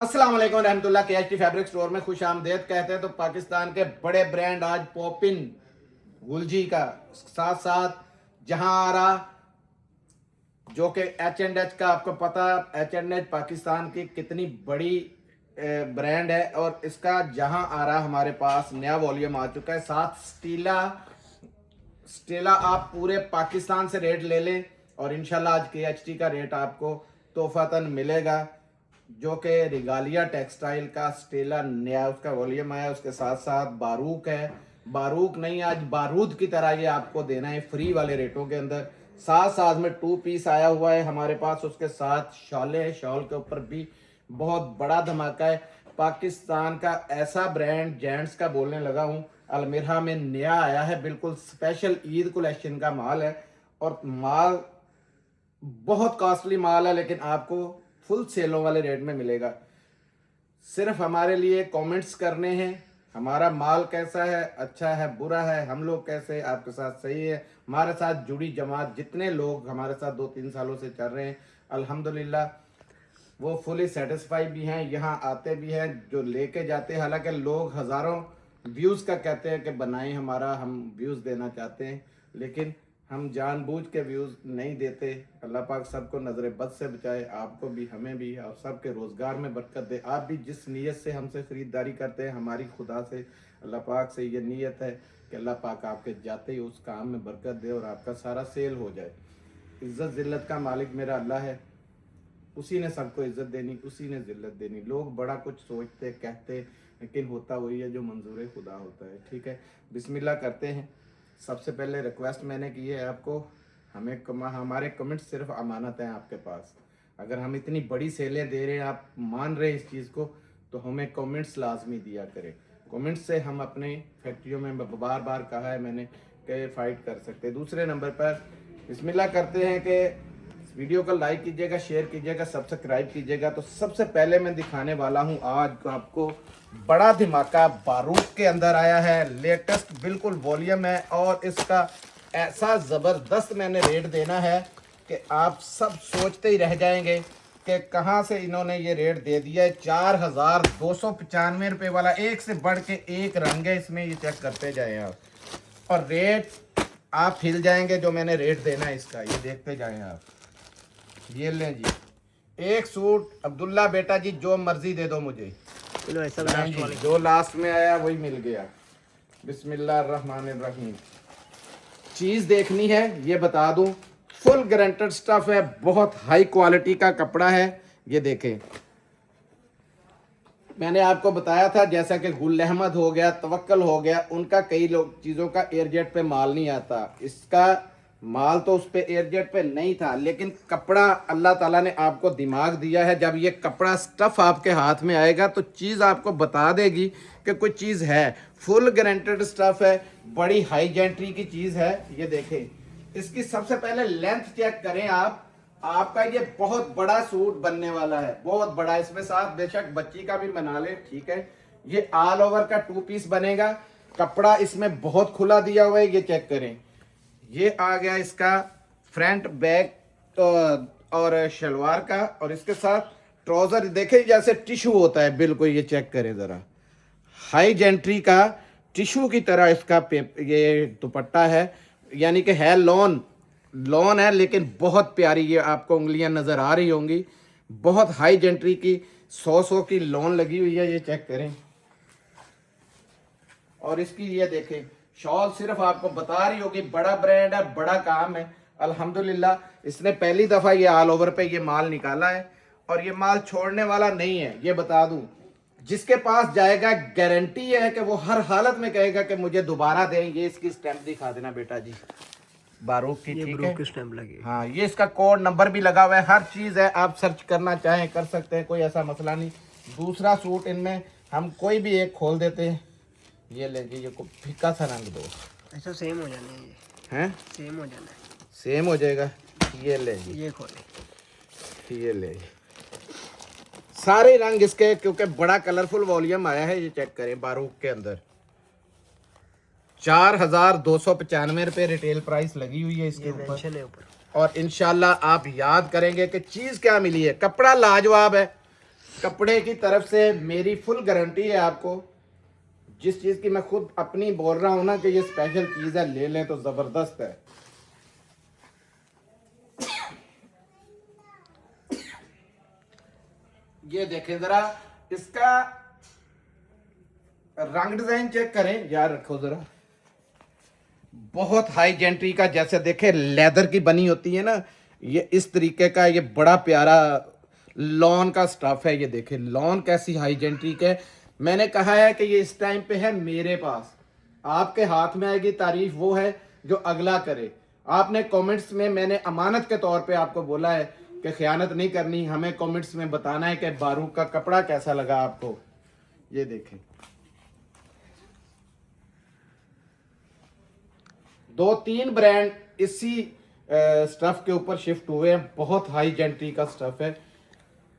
अस्सलाम वालेकुम रहमतुल्लाह। KHT फैब्रिक स्टोर में खुश आमदेद कहते हैं तो पाकिस्तान के बड़े ब्रांड आज पॉपिन गुलजी का साथ साथ जहां आ रहा जो कि H&H का आपको पता H&H पाकिस्तान की कितनी बड़ी ब्रांड है और इसका जहां आ रहा हमारे पास नया वॉल्यूम आ चुका है। साथ स्टीला स्टेला आप पूरे पाकिस्तान से रेट ले लें और इंशाल्लाह आज KHT का रेट आपको तोहफातन मिलेगा जो कि रिगालिया टेक्सटाइल का स्टेला नया उसका वॉल्यूम आया। उसके साथ साथ बारूक है, बारूक नहीं आज बारूद की तरह ये आपको देना है फ्री वाले रेटों के अंदर। साथ साथ में 2 पीस आया हुआ है हमारे पास, उसके साथ शॉले है, शॉल के ऊपर भी बहुत बड़ा धमाका है। पाकिस्तान का ऐसा ब्रांड जेंट्स का बोलने लगा हूँ, अलमीरा में नया आया है, बिल्कुल स्पेशल ईद कलेक्शन का माल है और माल बहुत कॉस्टली माल है लेकिन आपको फुल सेलों वाले रेट में मिलेगा। सिर्फ हमारे लिए कमेंट्स करने हैं, हमारा माल कैसा है, अच्छा है, बुरा है, हम लोग कैसे आपके साथ सही है। हमारे साथ जुड़ी जमात जितने लोग हमारे साथ 2-3 सालों से चल रहे हैं अल्हम्दुलिल्लाह वो फुली सेटिस्फाई भी हैं, यहाँ आते भी हैं, जो लेके जाते हैं। हालांकि लोग हज़ारों व्यूज़ का कहते हैं कि बनाएं हमारा, हम व्यूज़ देना चाहते हैं लेकिन हम जानबूझ के व्यूज़ नहीं देते। अल्लाह पाक सबको नज़र बद से बचाए, आपको भी हमें भी और सबके रोज़गार में बरकत दे। आप भी जिस नीयत से हमसे ख़रीदारी करते हैं हमारी खुदा से अल्लाह पाक से ये नीयत है कि अल्लाह पाक आपके जाते ही उस काम में बरकत दे और आपका सारा सेल हो जाए। इज़्ज़त ज़िल्लत का मालिक मेरा अल्लाह है, उसी ने सबको इज्जत देनी, उसी ने जिल्लत देनी। लोग बड़ा कुछ सोचते कहते लेकिन होता वही है जो मंजूर खुदा होता है। ठीक है, बिस्मिल्लाह करते हैं। सबसे पहले रिक्वेस्ट मैंने की है आपको, हमारे कमेंट सिर्फ अमानत हैं आपके पास। अगर हम इतनी बड़ी सेलें दे रहे हैं, आप मान रहे हैं इस चीज़ को, तो हमें कमेंट्स लाजमी दिया करें। कमेंट्स से हम अपने फैक्ट्रियों में बार बार कहा है मैंने कि फ़ाइट कर सकते हैं। दूसरे नंबर पर बिस्मिल्लाह करते हैं कि वीडियो को लाइक कीजिएगा, शेयर कीजिएगा, सब्सक्राइब कीजिएगा। तो सबसे पहले मैं दिखाने वाला हूं आज आपको बड़ा धमाका बारूद के अंदर आया है, लेटेस्ट बिल्कुल वॉल्यूम है और इसका ऐसा ज़बरदस्त मैंने रेट देना है कि आप सब सोचते ही रह जाएंगे कि कहां से इन्होंने ये रेट दे दिया है। 4295 रुपये वाला, एक से बढ़ के एक रंग है इसमें, ये चेक करते जाएं आप और रेट आप हिल जाएंगे जो मैंने रेट देना है इसका, ये देखते जाएं आप। ये लें जी, एक सूट अब्दुल्ला बेटा जी जो मर्जी दे दो मुझे, ऐसा जी, जो लास्ट में आया वही मिल गया। बिस्मिल्लाहिर्रहमानिर्रहीम। चीज़ देखनी है ये बता दूं, फुल गारंटेड स्टफ है, बहुत हाई क्वालिटी का कपड़ा है। ये देखें, मैंने आपको बताया था जैसा कि गुल अहमद हो गया, तवक्कल हो गया, उनका कई लोग चीज़ों का एयरजेट पे माल नहीं आता। इसका माल तो उस पे एयरजेट पे नहीं था लेकिन कपड़ा अल्लाह ताला ने आपको दिमाग दिया है। जब ये कपड़ा स्टफ आपके हाथ में आएगा तो चीज़ आपको बता देगी कि कोई चीज़ है। फुल गारंटेड स्टफ है, बड़ी हाई जेंट्री की चीज़ है। ये देखें, इसकी सबसे पहले लेंथ चेक करें आप। आपका ये बहुत बड़ा सूट बनने वाला है, बहुत बड़ा। इसमें साथ बेशक बच्ची का भी बना ले, ठीक है। ये ऑल ओवर का 2 पीस बनेगा, कपड़ा इसमें बहुत खुला दिया हुआ है। ये चेक करें, ये आ गया इसका फ्रंट बैक और शलवार का, और इसके साथ ट्राउजर देखें जैसे टिश्यू होता है बिल्कुल। ये चेक करें ज़रा, हाई जेंट्री का टिश्यू की तरह इसका ये दुपट्टा है, यानी कि है लॉन है लेकिन बहुत प्यारी। ये आपको उंगलियां नज़र आ रही होंगी, बहुत हाई जेंट्री की 100 की लॉन लगी हुई है। ये चेक करें और इसकी ये देखें शॉल, सिर्फ आपको बता रही होगी बड़ा ब्रांड है, बड़ा काम है। अल्हम्दुलिल्लाह इसने पहली दफ़ा ये ऑल ओवर पे ये माल निकाला है और ये माल छोड़ने वाला नहीं है। ये बता दूं, जिसके पास जाएगा गारंटी है कि वो हर हालत में कहेगा कि मुझे दोबारा दें। ये इसकी स्टैंप दिखा देना बेटा जी, बारूक की, ठीक है, स्टैंप लगी। हाँ, ये इसका कोड नंबर भी लगा हुआ है, हर चीज़ है। आप सर्च करना चाहें कर सकते हैं, कोई ऐसा मसला नहीं। दूसरा सूट इनमें हम कोई भी एक खोल देते हैं। ये लेंगे, ये फीका सा रंग दो, ऐसा सेम हो जाना है, ये हैं सेम हो जाना है, सेम हो जाएगा। ये लेंगे, ये खोले, ये ले सारे रंग इसके, क्योंकि बड़ा कलरफुल वॉल्यूम आया है। ये चेक करें, बारूक के अंदर 4295 रुपये रिटेल प्राइस लगी हुई है इसके ऊपर। और इंशाल्लाह आप याद करेंगे कि चीज़ क्या मिली है। कपड़ा लाजवाब है, कपड़े की तरफ से मेरी फुल गारंटी है आपको। जिस चीज़ की मैं खुद अपनी बोल रहा हूँ ना कि ये स्पेशल चीज़ है, ले लें तो ज़बरदस्त है। ये देखें ज़रा, इसका रंग डिज़ाइन चेक करें यार, रखो ज़रा, बहुत हाई जेंट्री का, जैसे देखे लेदर की बनी होती है ना, ये इस तरीके का, ये बड़ा प्यारा लॉन का स्टफ है। ये देखे लॉन कैसी हाई जेंट्री के। मैंने कहा है कि ये इस टाइम पे है मेरे पास, आपके हाथ में आएगी, तारीफ वो है जो अगला करे। आपने कमेंट्स में, मैंने अमानत के तौर पे आपको बोला है कि खयानत नहीं करनी, हमें कमेंट्स में बताना है कि बारूक का कपड़ा कैसा लगा आपको। ये देखें, 2-3 ब्रांड इसी स्टफ के ऊपर शिफ्ट हुए हैं। बहुत हाई जेंट्री का स्टफ है,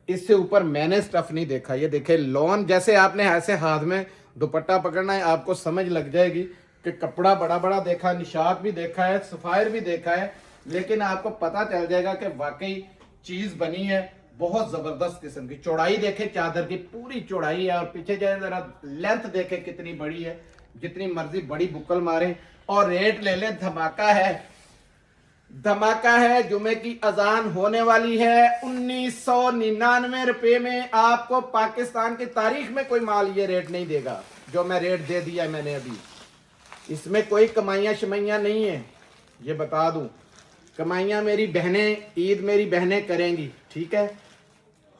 इससे ऊपर मैंने स्टफ नहीं देखा। ये देखे लॉन, जैसे आपने ऐसे हाथ में दुपट्टा पकड़ना है, आपको समझ लग जाएगी कि कपड़ा बड़ा बड़ा देखा, निशात भी देखा है, सफायर भी देखा है, लेकिन आपको पता चल जाएगा कि वाकई चीज बनी है बहुत जबरदस्त किस्म की। चौड़ाई देखे चादर की, पूरी चौड़ाई है, और पीछे जाए जरा लेंथ देखे कितनी बड़ी है, जितनी मर्जी बड़ी बुक्कल मारे। और रेट ले लें, धमाका है, धमाका है। जुमे की अजान होने वाली है। 1999 रुपए में आपको पाकिस्तान की तारीख में कोई माल ये रेट नहीं देगा जो मैं रेट दे दिया मैंने अभी। इसमें कोई कमाइयाँ शमाइयाँ नहीं है, ये बता दूं। कमाइयाँ मेरी बहनें, ईद मेरी बहनें करेंगी, ठीक है।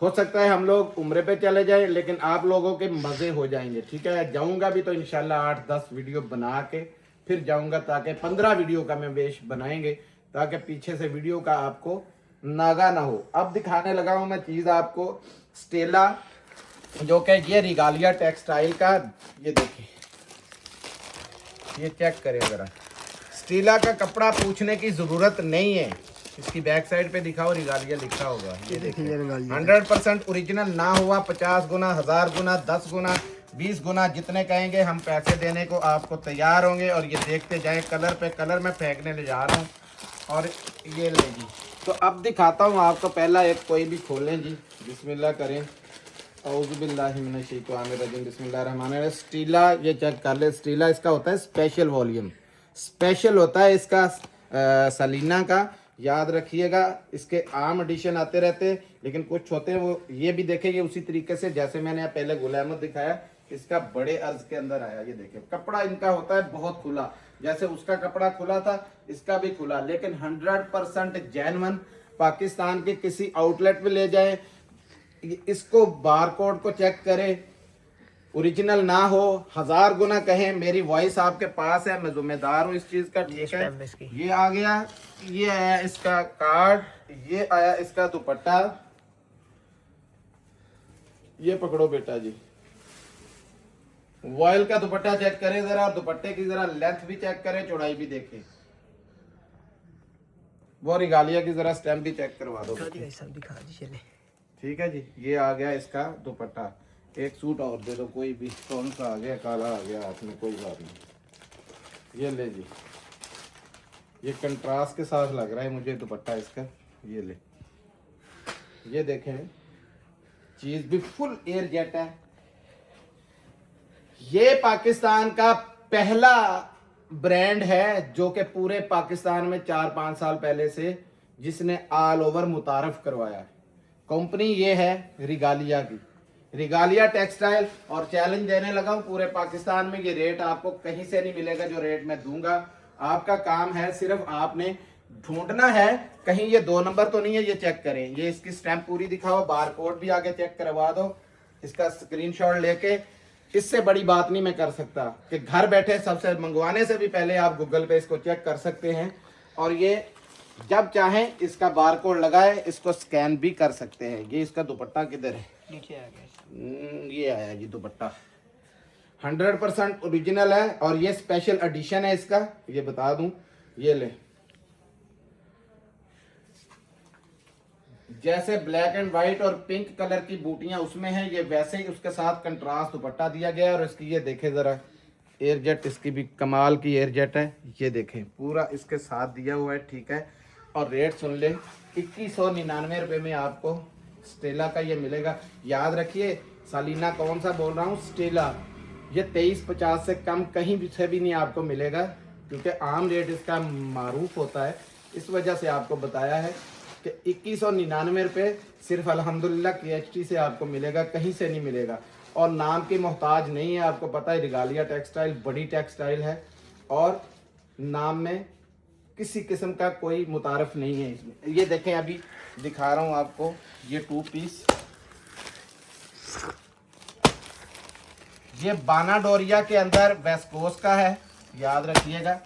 हो सकता है हम लोग उम्रे पे चले जाएं, लेकिन आप लोगों के मज़े हो जाएंगे, ठीक है। जाऊंगा भी तो इंशाल्लाह 8-10 वीडियो बना के फिर जाऊंगा, ताकि 15 वीडियो का मैं वेश बनाएंगे, ताकि पीछे से वीडियो का आपको नागा ना हो। अब दिखाने लगा हूं मैं चीज़ आपको, स्टेला, जो कि ये रिगालिया टेक्सटाइल का। ये देखिए, ये चेक करें ज़रा, स्टीला का कपड़ा पूछने की ज़रूरत नहीं है। इसकी बैक साइड पे दिखाओ, रिगालिया लिखा होगा। ये देखिए 100% ओरिजिनल ना हुआ 50 गुना, 1000 गुना, 10 गुना, 20 गुना, जितने कहेंगे हम पैसे देने को आपको तैयार होंगे। और ये देखते जाएं, कलर पे कलर मैं फेंकने ले जा रहा हूँ। और ये ले जी, तो अब दिखाता हूँ आपको। पहला एक कोई भी खोलें जी, बिस्मिल्लाह करें, औज़ुबिल्लाहिमिनश्शैतानिर्रजीम, बिस्मिल्लाहिर्रहमानिर्रहीम। स्टीला, ये चेक कर ले, स्टीला इसका होता है स्पेशल वॉल्यूम, स्पेशल होता है इसका सलीना का, याद रखिएगा। इसके आम एडिशन आते रहते हैं, लेकिन कुछ होते हैं वो, ये भी देखेंगे उसी तरीके से जैसे मैंने पहले गुल अहमद दिखाया, इसका बड़े अर्ज के अंदर आया। ये देखिए कपड़ा इनका होता है बहुत खुला, जैसे उसका कपड़ा खुला था इसका भी खुला, लेकिन 100% जेन्युइन। पाकिस्तान के किसी आउटलेट पे ले जाए, इसको बारकोड को चेक करें, ओरिजिनल ना हो, 1000 गुना कहें, मेरी वॉइस आपके पास है, मैं जिम्मेदार हूँ इस चीज का, ठीक है। ये आ गया, ये आया इसका कार्ड, ये आया इसका दुपट्टा। ये पकड़ो बेटा जी, वॉयल का दुपट्टा चेक करें जरा, दुपट्टे की जरा लेंथ भी चेक करें, चौड़ाई भी देखें। वो रिगालिया की जरा स्टैम्प भी चेक करवा दो, ठीक है जी। ये आ गया इसका दुपट्टा। एक सूट और दे दो कोई भी, कौन सा आ गया, काला आ गया हाथ में, कोई बात नहीं। ये ले जी, ये कंट्रास्ट के साथ लग रहा है मुझे दुपट्टा इसका। ये ले, ये देखें, चीज भी फुल एयर जेट है। ये पाकिस्तान का पहला ब्रांड है जो कि पूरे पाकिस्तान में 4-5 साल पहले से जिसने ऑल ओवर मुतारफ करवाया है। कंपनी ये है रिगालिया की, रिगालिया टेक्सटाइल। और चैलेंज देने लगा हूं पूरे पाकिस्तान में, ये रेट आपको कहीं से नहीं मिलेगा जो रेट मैं दूंगा। आपका काम है, सिर्फ आपने ढूंढना है कहीं ये 2 नंबर तो नहीं है। ये चेक करें, ये इसकी स्टैंप पूरी दिखाओ, बारकोड भी आगे चेक करवा दो, इसका स्क्रीनशॉट लेके। इससे बड़ी बात नहीं मैं कर सकता कि घर बैठे सबसे मंगवाने से भी पहले आप गूगल पे इसको चेक कर सकते हैं, और ये जब चाहें इसका बारकोड लगाए, इसको स्कैन भी कर सकते हैं। ये इसका दुपट्टा किधर है, नीचे आ गया, ये आया जी दुपट्टा, 100% ओरिजिनल है। और ये स्पेशल एडिशन है इसका, ये बता दूं। ये ले, जैसे ब्लैक एंड व्हाइट और पिंक कलर की बूटियां उसमें हैं, ये वैसे ही उसके साथ कंट्रास्ट दुपट्टा दिया गया है। और इसकी ये देखें जरा, एयर जेट इसकी भी कमाल की एयर जेट है। ये देखें पूरा इसके साथ दिया हुआ है, ठीक है। और रेट सुन ले, 2199 रुपये में आपको स्टेला का ये मिलेगा। याद रखिए सालीना कौन सा बोल रहा हूँ, स्टेला। ये 2350 से कम कहीं भी से भी नहीं आपको मिलेगा, क्योंकि आम रेट इसका मारूफ होता है। इस वजह से आपको बताया है कि 2199 रुपये सिर्फ अल्हम्दुलिल्लाह KHT से आपको मिलेगा, कहीं से नहीं मिलेगा। और नाम की मोहताज नहीं है, आपको पता है रिगालिया टेक्सटाइल बड़ी टेक्सटाइल है और नाम में किसी किस्म का कोई मुतारफ नहीं है इसमें। ये देखें अभी दिखा रहा हूँ आपको, ये 2 पीस, ये बाना डोरिया के अंदर वेस्कोस का है, याद रखिएगा।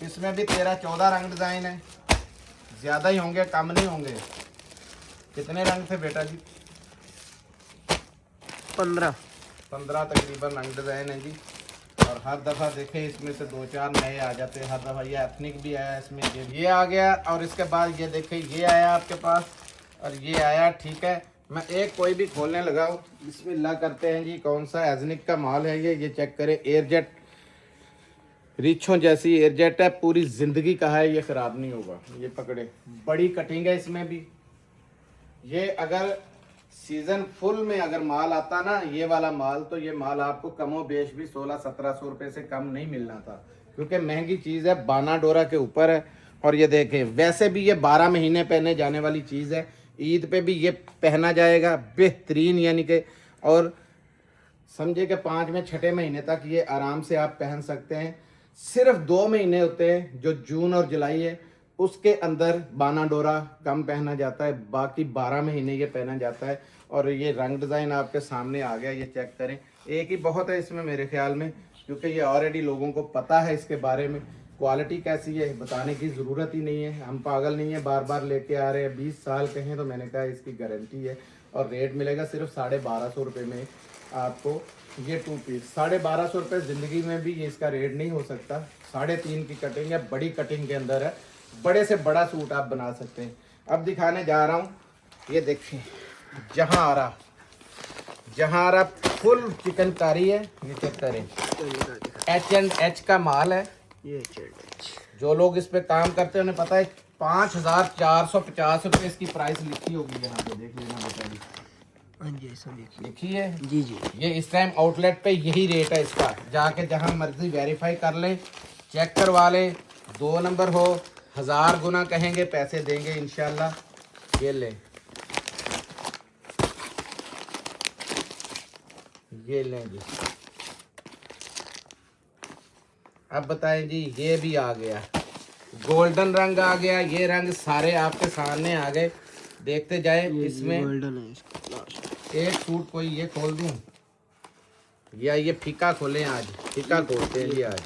इसमें भी 13-14 रंग डिज़ाइन है, ज़्यादा ही होंगे कम नहीं होंगे। कितने रंग थे बेटा जी? 15 तकरीबन रंग डिज़ाइन है जी। और हर दफ़ा देखें इसमें से 2-4 नए आ जाते हैं हर दफ़ा। ये एथनिक भी आया इसमें, ये आ गया। और इसके बाद ये देखें ये आया आपके पास और ये आया, ठीक है। मैं एक कोई भी खोलने लगा हूँ, बिस्मिल्लाह करते हैं जी। कौन सा एथनिक का माल है ये चेक करें। एयरजेट रिछों जैसी एयरजेट है, पूरी ज़िंदगी का है, ये ख़राब नहीं होगा। ये पकड़े, बड़ी कटिंग है इसमें भी। ये अगर सीजन फुल में अगर माल आता ना ये वाला माल, तो ये माल आपको कमो बेश भी 1600-1700 रुपये से कम नहीं मिलना था, क्योंकि महंगी चीज़ है, बाना डोरा के ऊपर है। और ये देखें, वैसे भी ये 12 महीने पहने जाने वाली चीज़ है, ईद पे भी ये पहना जाएगा बेहतरीन, यानी कि और समझे कि 5वें 6ठे महीने तक ये आराम से आप पहन सकते हैं। सिर्फ 2 महीने होते हैं जो जून और जुलाई है, उसके अंदर बाना डोरा कम पहना जाता है, बाकी 12 महीने ये पहना जाता है। और ये रंग डिज़ाइन आपके सामने आ गया, ये चेक करें। एक ही बहुत है इसमें मेरे ख्याल में, क्योंकि ये ऑलरेडी लोगों को पता है इसके बारे में। क्वालिटी कैसी है बताने की ज़रूरत ही नहीं है, हम पागल नहीं है बार बार लेके आ रहे हैं। 20 साल कहें तो मैंने कहा इसकी गारंटी है। और रेट मिलेगा सिर्फ 1250 रुपये में आपको ये 2 पीस। 1250 रुपये ज़िंदगी में भी ये इसका रेट नहीं हो सकता। 3.5 की कटिंग है, बड़ी कटिंग के अंदर है, बड़े से बड़ा सूट आप बना सकते हैं। अब दिखाने जा रहा हूँ, ये देखिए जहारा फुल चिकनकारी है, ये चेक करें। H&H का माल है ये। जो लोग इस पे काम करते हैं उन्हें पता है 5450 रुपये इसकी प्राइस लिखी होगी, यहाँ पे देख लेना बेटा जी। हाँ जी, ऐसा देखिए। लिखी है जी जी। ये इस टाइम आउटलेट पे यही रेट है इसका, जाके जहाँ मर्जी वेरीफाई कर लें, चेक करवा लें। 2 नंबर हो, 1000 गुना कहेंगे पैसे देंगे इंशाल्लाह। ये लें, ये लें जी। अब बताएं जी, ये भी आ गया, गोल्डन रंग आ गया। ये रंग सारे आपके सामने आ गए, देखते जाए। इसमें गोल्डन है इसका लास्ट। एक सूट कोई ये खोल दूं या ये फीका खोलें? आज फीका खोलते हैं जी, आज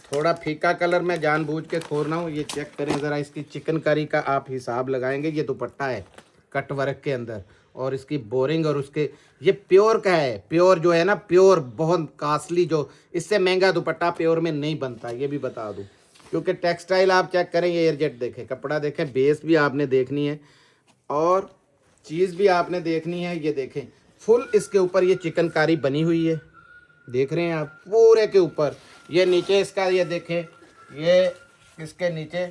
थोड़ा फीका कलर मैं जानबूझ के खोल रहा हूँ। ये चेक करें ज़रा, इसकी चिकनकारी का आप हिसाब लगाएंगे। ये दुपट्टा है कट वर्क के अंदर, और इसकी बोरिंग, और उसके ये प्योर का है। प्योर जो है ना, प्योर बहुत कास्टली, जो इससे महंगा दुपट्टा प्योर में नहीं बनता, ये भी बता दूं। क्योंकि टेक्सटाइल आप चेक करें, ये एयरजेट देखें, कपड़ा देखें, बेस भी आपने देखनी है और चीज़ भी आपने देखनी है। ये देखें फुल इसके ऊपर ये चिकनकारी बनी हुई है, देख रहे हैं आप, पूरे के ऊपर। ये नीचे इसका ये देखें, ये इसके नीचे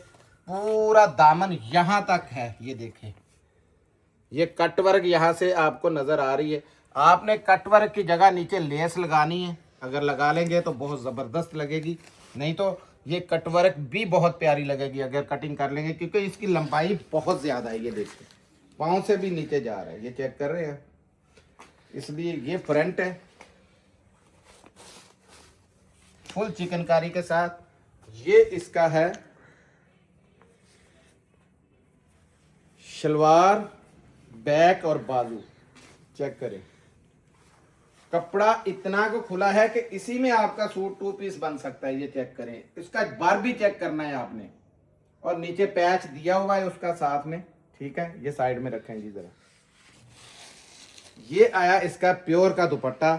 पूरा दामन यहाँ तक है, ये देखें। ये कटवर्क यहाँ से आपको नज़र आ रही है। आपने कटवर्क की जगह नीचे लेस लगानी है, अगर लगा लेंगे तो बहुत ज़बरदस्त लगेगी, नहीं तो ये कटवर्क भी बहुत प्यारी लगेगी अगर कटिंग कर लेंगे, क्योंकि इसकी लंबाई बहुत ज़्यादा है। ये देखिए पाँव से भी नीचे जा रहा है, ये चेक कर रहे हैं। इसलिए ये फ्रंट है फुल चिकनकारी के साथ। ये इसका है शलवार, बैक और बाजू, चेक करें। कपड़ा इतना को खुला है कि इसी में आपका सूट 2 पीस बन सकता है, ये चेक करें। इसका बार भी चेक करना है आपने। और नीचे पैच दिया हुआ है उसका साथ में, ठीक है। ये साइड में रखें जी जरा। ये आया इसका प्योर का दुपट्टा।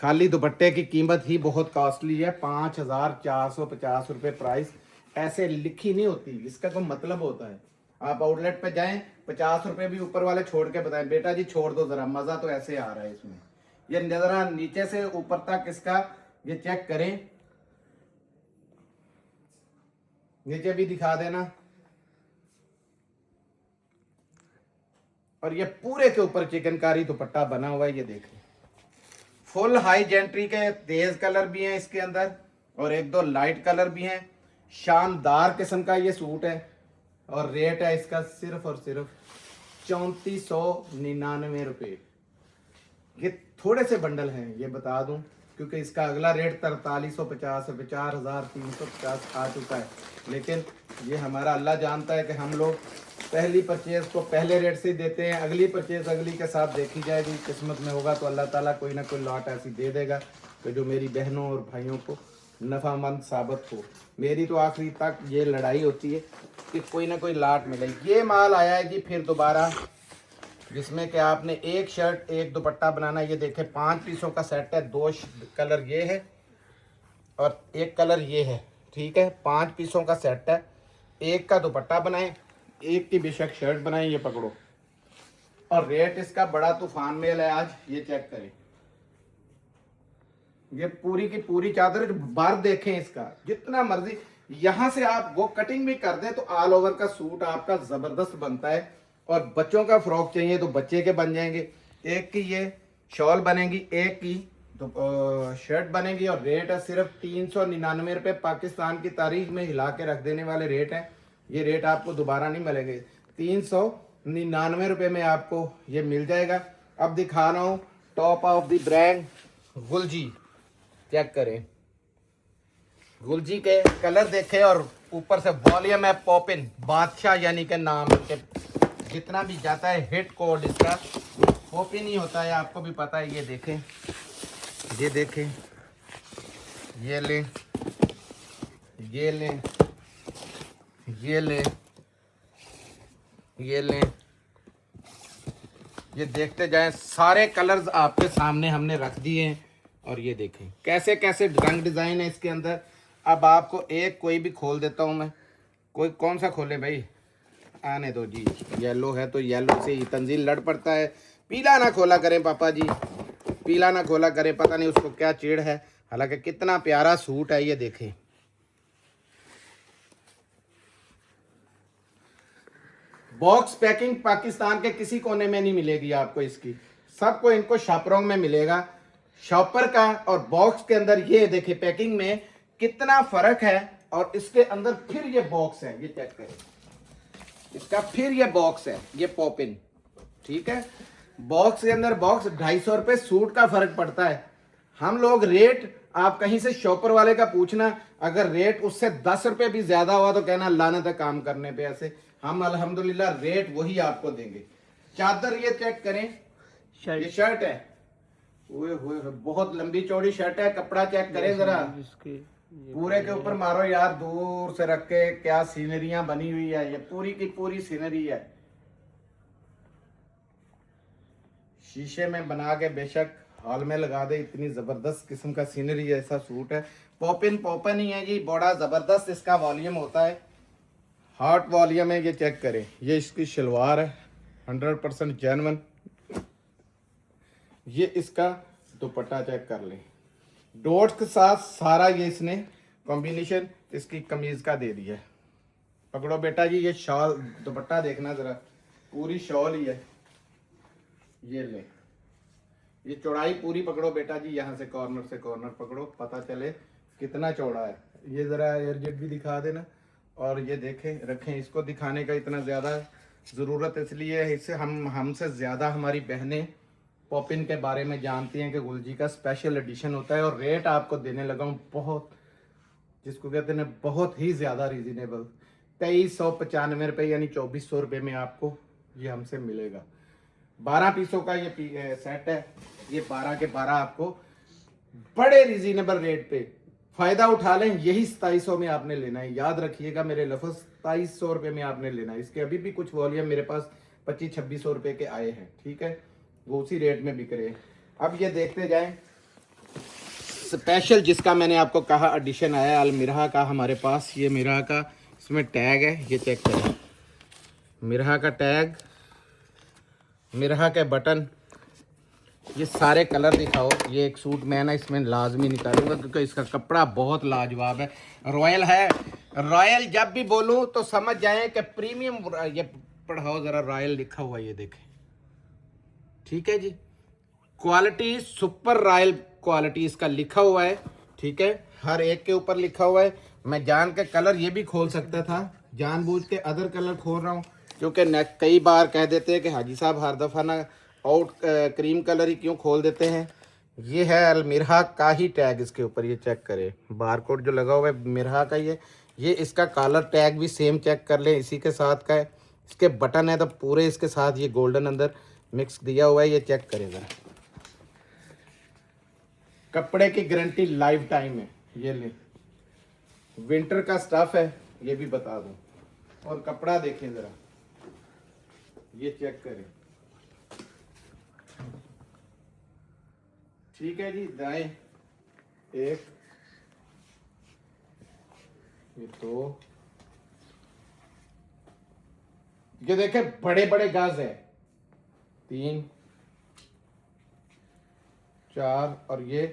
खाली दुपट्टे की कीमत ही बहुत कॉस्टली है, 5450 रुपये प्राइस। ऐसे लिखी नहीं होती, इसका कोई मतलब होता है। आप आउटलेट पे जाएं, 50 रुपये भी ऊपर वाले छोड़ के बताएं बेटा जी छोड़ दो जरा, मज़ा तो ऐसे आ रहा है इसमें। ये जरा नीचे से ऊपर तक इसका ये चेक करें, नीचे भी दिखा देना। और ये पूरे के ऊपर चिकनकारी दुपट्टा बना हुआ है, ये देखें। फुल हाई जेंट्री के तेज कलर भी हैं इसके अंदर और एक दो लाइट कलर भी हैं। शानदार किस्म का ये सूट है और रेट है इसका सिर्फ और सिर्फ 3499 रुपये। ये थोड़े से बंडल हैं ये बता दूं, क्योंकि इसका अगला रेट 4350 है, 4350 आ चुका है। लेकिन ये हमारा अल्लाह जानता है कि हम लोग पहली परचेज को पहले रेट से ही देते हैं, अगली परचेज अगली के साथ देखी जाएगी। किस्मत में होगा तो अल्लाह ताला कोई ना कोई लॉट ऐसी दे देगा कि जो मेरी बहनों और भाइयों को नफ़ामंद साबित हो। मेरी तो आखिरी तक ये लड़ाई होती है कि कोई ना कोई लाट मिले। ये माल आया है जी फिर दोबारा, जिसमें कि आपने एक शर्ट एक दुपट्टा बनाना। ये देखें 5 पीसों का सेट है, 2 कलर ये है और एक कलर ये है, ठीक है। 5 पीसों का सेट है, एक का दुपट्टा बनाएं, एक की बेशक शर्ट बनाएं। ये पकड़ो और रेट इसका बड़ा तूफान मेल है आज, ये चेक करें। ये पूरी की पूरी चादर बार देखें इसका, जितना मर्जी यहां से आप वो कटिंग भी कर दें तो ऑल ओवर का सूट आपका जबरदस्त बनता है। और बच्चों का फ्रॉक चाहिए तो बच्चे के बन जाएंगे। एक की ये शॉल बनेगी, एक की तो शर्ट बनेगी और रेट है सिर्फ 399 रुपये। पाकिस्तान की तारीख में हिला के रख देने वाले रेट हैं। ये रेट आपको दोबारा नहीं मिलेंगे। 399 रुपये में आपको ये मिल जाएगा। अब दिखा रहा हूँ टॉप ऑफ द ब्रांड गुलजी, चेक करें। गुलजी के कलर देखें और ऊपर से वॉल्यूम है पॉपिन बादशाह, यानी कि नाम के जितना भी जाता है हिट कोड इसका पॉपिन ही होता है, आपको भी पता है। ये देखें, ये देखें, ये लें, ये लें, ये लें, ये लें, ये देखते जाएं। सारे कलर्स आपके सामने हमने रख दिए हैं और ये देखें कैसे कैसे रंग डिज़ाइन है इसके अंदर। अब आपको एक कोई भी खोल देता हूं मैं। कोई कौन सा खोले भाई, आने दो जी। येलो है तो येलो से ही तंजील लड़ पड़ता है। पीला ना खोला करें पापा जी, पीला ना खोला करें, पता नहीं उसको क्या चिढ़ है। हालांकि कितना प्यारा सूट है, ये देखें। बॉक्स पैकिंग पाकिस्तान के किसी कोने में नहीं मिलेगी आपको इसकी, सबको इनको शॉपरों में मिलेगा। शॉपर का और बॉक्स के अंदर ये देखें पैकिंग में कितना फर्क है। और इसके अंदर फिर ये बॉक्स है, ये चेक करें इसका, फिर ये बॉक्स है, ये पॉपिन, ठीक है। बॉक्स के अंदर बॉक्स 250 रुपये सूट का फर्क पड़ता है। हम लोग रेट आप कहीं से शॉपर वाले का पूछना, अगर रेट उससे 10 रुपये भी ज्यादा हुआ तो कहना लानत है काम करने पे। ऐसे हम अल्हम्दुलिल्लाह रेट वही आपको देंगे। चादर ये चेक करें, ये शर्ट है, ओए होए बहुत लंबी चौड़ी शर्ट है। कपड़ा चेक करें जरा, पूरे के ऊपर मारो यार दूर से रख के, क्या सीनरियां बनी हुई है। ये पूरी की पूरी सीनरी है, शीशे में बना के बेशक हॉल में लगा दे, इतनी जबरदस्त किस्म का सीनरी जैसा सूट है। पॉपिन पॉपिन ही है जी, बड़ा जबरदस्त इसका वॉल्यूम होता है, हॉट वॉल्यूम है। ये चेक करें, ये इसकी शलवार है 100% जेन्युइन। ये इसका दुपट्टा चेक कर लें, डॉट्स के साथ सारा ये इसने कॉम्बिनेशन इसकी कमीज का दे दिया है। पकड़ो बेटा जी, ये शॉल दुपट्टा देखना जरा, पूरी शॉल ही है। ये ले, ये चौड़ाई पूरी पकड़ो बेटा जी, यहाँ से कॉर्नर पकड़ो, पता चले कितना चौड़ा है। ये जरा एयरजेट भी दिखा देना। और ये देखें, रखें, इसको दिखाने का इतना ज़्यादा ज़रूरत इसलिए है, इससे हमसे ज़्यादा हमारी बहनें पॉपिन के बारे में जानती हैं कि गुलजी का स्पेशल एडिशन होता है। और रेट आपको देने लगा हूँ बहुत, जिसको कहते हैं बहुत ही ज़्यादा रीज़नेबल, 2395 रुपये, यानी 2400 रुपये में आपको ये हमसे मिलेगा। 12 पीसों का ये सेट है, ये 12 के 12 आपको बड़े रीज़नेबल रेट पे फ़ायदा उठा लें। यही 2700 में आपने लेना है, याद रखिएगा मेरे लफ्ज़, 2700 रुपये में आपने लेना है। इसके अभी भी कुछ वॉल्यूम मेरे पास 2500-2600 रुपये के आए हैं, ठीक है, वो उसी रेट में बिक रहे हैं। अब ये देखते जाएं स्पेशल जिसका मैंने आपको कहा एडिशन आया है अलमिरहा का हमारे पास। ये मिरहा का इसमें टैग है, ये चेक करें, मिरहा का टैग, मिरहा के बटन, ये सारे कलर दिखाओ। ये एक सूट मैं ना इसमें लाजमी निकालूंगा क्योंकि इसका कपड़ा बहुत लाजवाब है, रॉयल है। रॉयल जब भी बोलूं तो समझ जाएं कि प्रीमियम। ये पढ़ाओ ज़रा, रॉयल लिखा हुआ, ये देखें ठीक है जी। क्वालिटी सुपर रॉयल क्वालिटी इसका लिखा हुआ है, ठीक है, हर एक के ऊपर लिखा हुआ है। मैं जान के कलर ये भी खोल सकता था, जानबूझ के अदर कलर खोल रहा हूँ, क्योंकि कई बार कह देते हैं कि हाजी साहब हर दफ़ा ना आउट क्रीम कलर ही क्यों खोल देते हैं। ये है अलमिरहा का ही टैग इसके ऊपर, ये चेक करें, बारकोड जो लगा हुआ है मिरहा का, ये इसका कलर टैग भी सेम चेक कर लें, इसी के साथ का है। इसके बटन है तो पूरे इसके साथ ये गोल्डन अंदर मिक्स दिया हुआ है, ये चेक करें ज़रा। कपड़े की गारंटी लाइफ टाइम है, ये ले, विंटर का स्टफ है, ये भी बता दूं। और कपड़ा देखें ज़रा, ये चेक करें, ठीक है जी। दाएं एक, ये दो, ये देखें बड़े बड़े गाज है, 3 4 और ये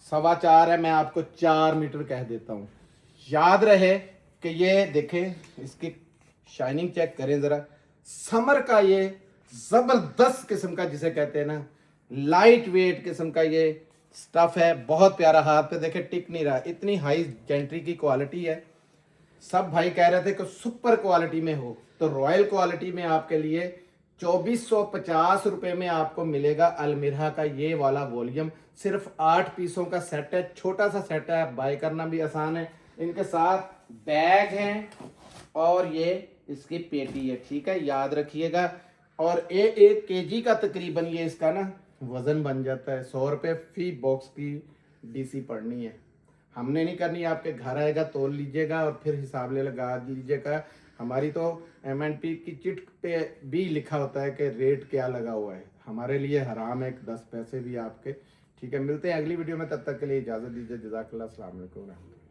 4.25 है। मैं आपको 4 मीटर कह देता हूँ। याद रहे कि ये देखें, इसकी शाइनिंग चेक करें ज़रा। समर का ये ज़बरदस्त किस्म का, जिसे कहते हैं ना लाइट वेट किस्म का ये स्टफ़ है, बहुत प्यारा। हाथ पे देखें टिक नहीं रहा, इतनी हाई जेंट्री की क्वालिटी है। सब भाई कह रहे थे कि सुपर क्वालिटी में हो, तो रॉयल क्वालिटी में आपके लिए 2450 रुपये में आपको मिलेगा अलमिरहा का ये वाला वॉल्यूम। सिर्फ 8 पीसों का सेट है, छोटा सा सेट है, बाय करना भी आसान है। इनके साथ बैग हैं और ये इसकी पेटी है, ठीक है, याद रखिएगा। और 1 केजी का तकरीबन ये इसका ना वजन बन जाता है। 100 रुपये फी बॉक्स की डीसी पड़नी है, हमने नहीं करनी, आपके घर आएगा तोल लीजिएगा और फिर हिसाब ले लगा लीजिएगा। हमारी तो MNP की चिट पे भी लिखा होता है कि रेट क्या लगा हुआ है, हमारे लिए हराम है 10 पैसे भी आपके, ठीक है। मिलते हैं अगली वीडियो में, तब तक के लिए इजाज़त दीजिए। जज़ाकल्लाह, अस्सलाम वालेकुम।